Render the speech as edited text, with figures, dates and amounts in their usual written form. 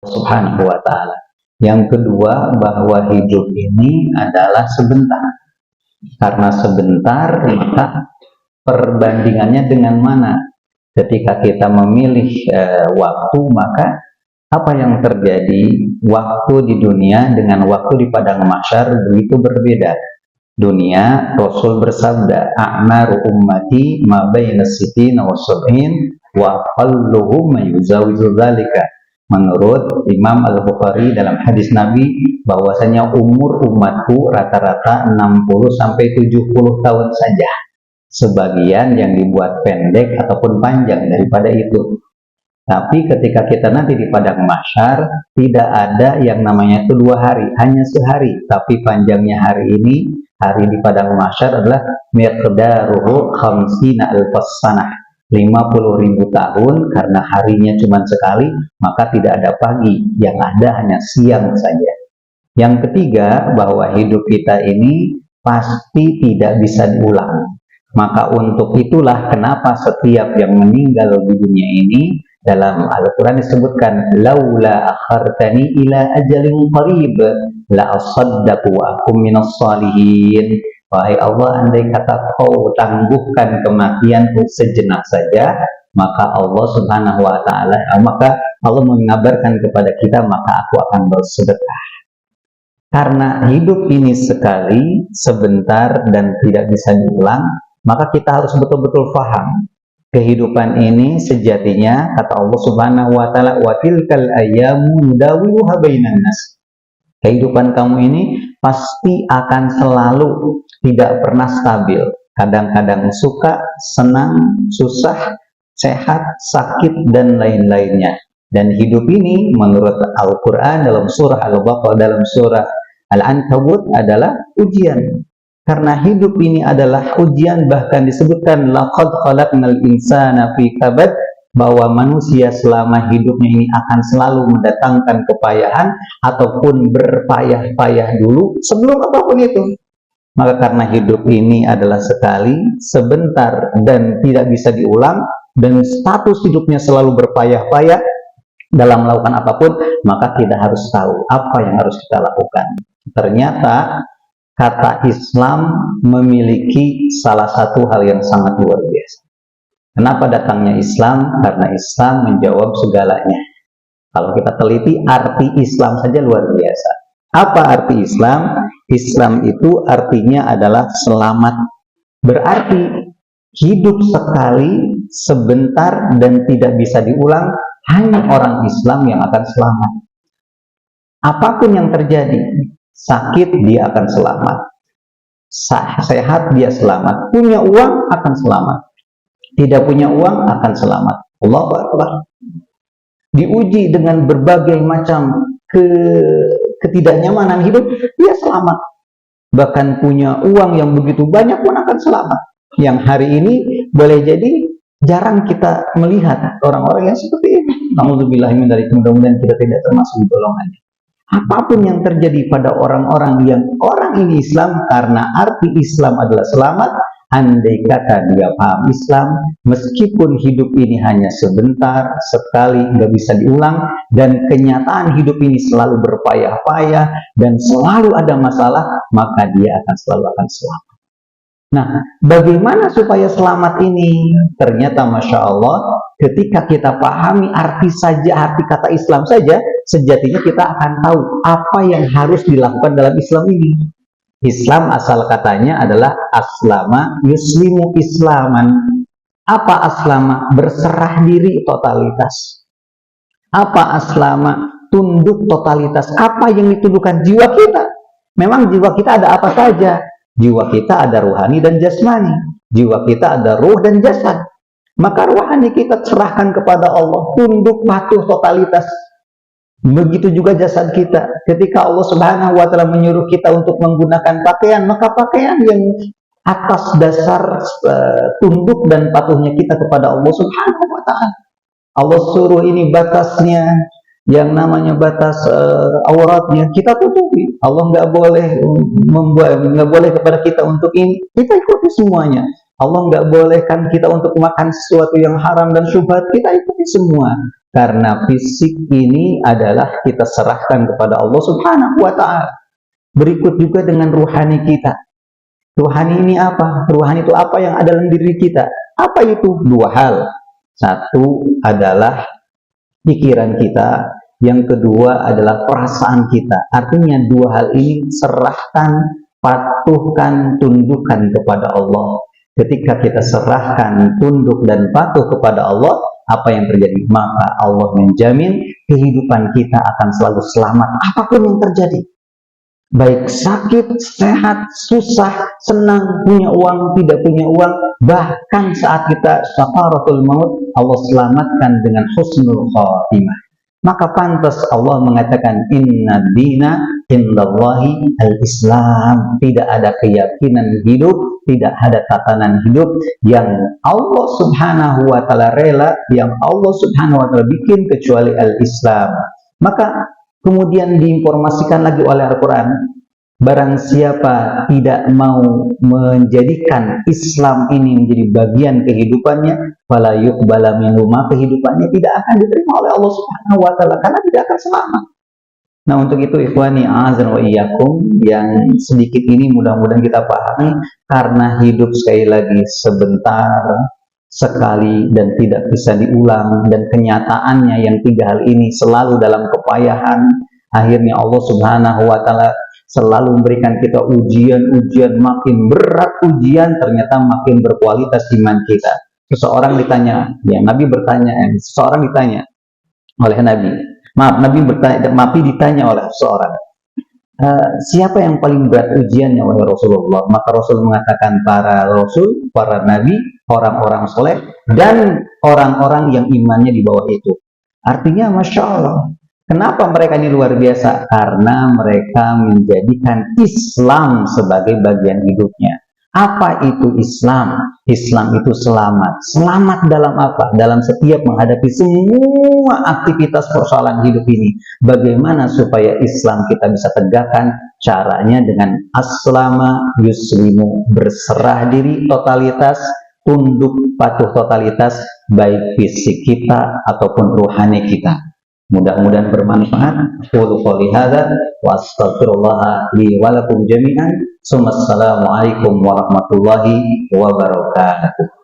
Subhanahu wa ta'ala. Yang kedua, bahwa hidup ini adalah sebentar. Karena sebentar, maka perbandingannya dengan mana? Ketika kita memilih waktu, maka apa yang terjadi? Waktu di dunia dengan waktu di padang mahsyar itu berbeda. Dunia, Rasul bersabda, a'maru ummati ma baina sittina wa sab'in wa aqalluhum ma yuzawizu dzalika. Menurut Imam Al-Bukhari dalam hadis Nabi, bahwasanya umur umatku rata-rata 60 sampai 70 tahun saja. Sebagian yang dibuat pendek ataupun panjang daripada itu. Tapi ketika kita nanti di padang mahsyar, tidak ada yang namanya itu 2 hari, hanya sehari. Tapi panjangnya hari ini, hari di padang mahsyar adalah miqdaruhu khamsina alfas sanah, 50.000 tahun. Karena harinya cuma sekali, maka tidak ada pagi, yang ada hanya siang saja. Yang ketiga, bahwa hidup kita ini pasti tidak bisa diulang. Maka untuk itulah kenapa setiap yang meninggal di dunia ini, dalam Al-Quran disebutkan, laula akhartani ila ajalin qarib la asaddaqu wa akum minas salihin. Wahai Allah, andai kata kau tangguhkan kematianku sejenak saja, maka Allah Subhanahu wa ta'ala, maka Allah mengabarkan kepada kita, maka aku akan bersedekah. Karena hidup ini sekali, sebentar, dan tidak bisa diulang, maka kita harus betul-betul paham. Kehidupan ini sejatinya, kata Allah Subhanahu wa ta'ala, wa tilkal ayyamu nudawiluha bainan nas. Kehidupan kamu ini pasti akan selalu tidak pernah stabil. Kadang-kadang suka, senang, susah, sehat, sakit, dan lain-lainnya. Dan hidup ini menurut Al-Quran dalam surah Al-Baqarah, dalam surah Al-Ankabut adalah ujian. Karena hidup ini adalah ujian, bahkan disebutkan laqad khalaqnal insana fi kabad, bahwa manusia selama hidupnya ini akan selalu mendatangkan kepayahan ataupun berpayah-payah dulu sebelum apapun itu. Maka karena hidup ini adalah sekali, sebentar, dan tidak bisa diulang, dan status hidupnya selalu berpayah-payah dalam melakukan apapun, maka kita harus tahu apa yang harus kita lakukan. Ternyata kata Islam memiliki salah satu hal yang sangat luar biasa. Kenapa datangnya Islam? Karena Islam menjawab segalanya. Kalau kita teliti, arti Islam saja luar biasa. Apa arti Islam? Islam itu artinya adalah selamat. Berarti hidup sekali, sebentar, dan tidak bisa diulang. Hanya orang Islam yang akan selamat. Apapun yang terjadi, sakit dia akan selamat, sehat dia selamat, punya uang akan selamat, tidak punya uang akan selamat. Allahu Akbar. Diuji dengan berbagai macam ketidaknyamanan hidup, dia selamat. Bahkan punya uang yang begitu banyak pun akan selamat. Yang hari ini boleh jadi jarang kita melihat orang-orang yang seperti ini. Nauzubillah min dzalik, mudah-mudahan kita tidak termasuk golongannya. Apapun yang terjadi pada orang-orang yang orang ini Islam, karena arti Islam adalah selamat, andai kata dia paham Islam, meskipun hidup ini hanya sebentar, sekali, nggak bisa diulang, dan kenyataan hidup ini selalu berpayah-payah, dan selalu ada masalah, maka dia akan selalu selamat. Nah, bagaimana supaya selamat ini? Ternyata Masya Allah, ketika kita pahami arti kata Islam saja, sejatinya kita akan tahu apa yang harus dilakukan dalam Islam ini. Islam asal katanya adalah aslama yuslimu islaman. Apa aslama? Berserah diri totalitas. Apa aslama? Tunduk totalitas. Apa yang ditundukkan? Jiwa kita. Memang jiwa kita ada apa saja? Jiwa kita ada ruhani dan jasmani. Jiwa kita ada ruh dan jasad. Maka ruhani kita serahkan kepada Allah, tunduk patuh totalitas. Begitu juga jasad kita. Ketika Allah Subhanahu wa ta'ala menyuruh kita untuk menggunakan pakaian, maka pakaian yang atas dasar tunduk dan patuhnya kita kepada Allah Subhanahu wa ta'ala. Allah suruh ini batasnya, yang namanya batas auratnya kita tutupi. Allah nggak boleh kepada kita untuk ini, kita ikuti semuanya. Allah nggak bolehkan kita untuk makan sesuatu yang haram dan syubhat, kita ikuti semua. Karena fisik ini adalah kita serahkan kepada Allah Subhanahu wa Ta'ala. Berikut juga dengan ruhani kita. Ruhani ini apa? Ruhani itu apa yang ada dalam diri kita? Apa itu? Dua hal. Satu adalah pikiran kita, yang kedua adalah perasaan kita. Artinya dua hal ini serahkan, patuhkan, tundukkan kepada Allah. Ketika kita serahkan, tunduk dan patuh kepada Allah, apa yang terjadi? Maka Allah menjamin kehidupan kita akan selalu selamat apapun yang terjadi. Baik sakit, sehat, susah, senang, punya uang, tidak punya uang, bahkan saat kita sakaratul maut, Allah selamatkan dengan husnul khatimah. Maka pantas Allah mengatakan inna dina indallahi al-Islam. Tidak ada keyakinan hidup, tidak ada tatanan hidup yang Allah Subhanahu wa Ta'ala rela, yang Allah Subhanahu wa Ta'ala bikin kecuali al-Islam. Maka kemudian diinformasikan lagi oleh Al-Quran, barang siapa tidak mau menjadikan Islam ini menjadi bagian kehidupannya, fala yuqbala minhu, kehidupannya tidak akan diterima oleh Allah Subhanahu wa Ta'ala, karena tidak akan selamat. Nah, untuk itu ikhwani a'azan wa iyyakum, yang sedikit ini mudah-mudahan kita pahami, karena hidup sekali lagi sebentar sekali dan tidak bisa diulang, dan kenyataannya yang tiga hal ini selalu dalam kepayahan. Akhirnya Allah Subhanahu wa Ta'ala selalu memberikan kita ujian-ujian, makin berat ujian ternyata makin berkualitas iman kita. Seseorang ditanya, ya Nabi bertanya, seseorang ditanya oleh Nabi, Nabi ditanya oleh seseorang, siapa yang paling berat ujiannya oleh Rasulullah? Maka Rasul mengatakan para Rasul, para Nabi, orang-orang soleh, dan orang-orang yang imannya di bawah itu. Artinya Masya Allah. Kenapa mereka ini luar biasa? Karena mereka menjadikan Islam sebagai bagian hidupnya. Apa itu Islam? Islam itu selamat. Selamat dalam apa? Dalam setiap menghadapi semua aktivitas persoalan hidup ini. Bagaimana supaya Islam kita bisa tegakkan? Caranya dengan aslama yuslimu, berserah diri totalitas, tunduk patuh totalitas, baik fisik kita ataupun ruhani kita. Mudah-mudahan bermanfaat. Qul qouli hadza wa astaghfirullah li wa lakum jami'an. Assalamualaikum warahmatullahi wabarakatuh.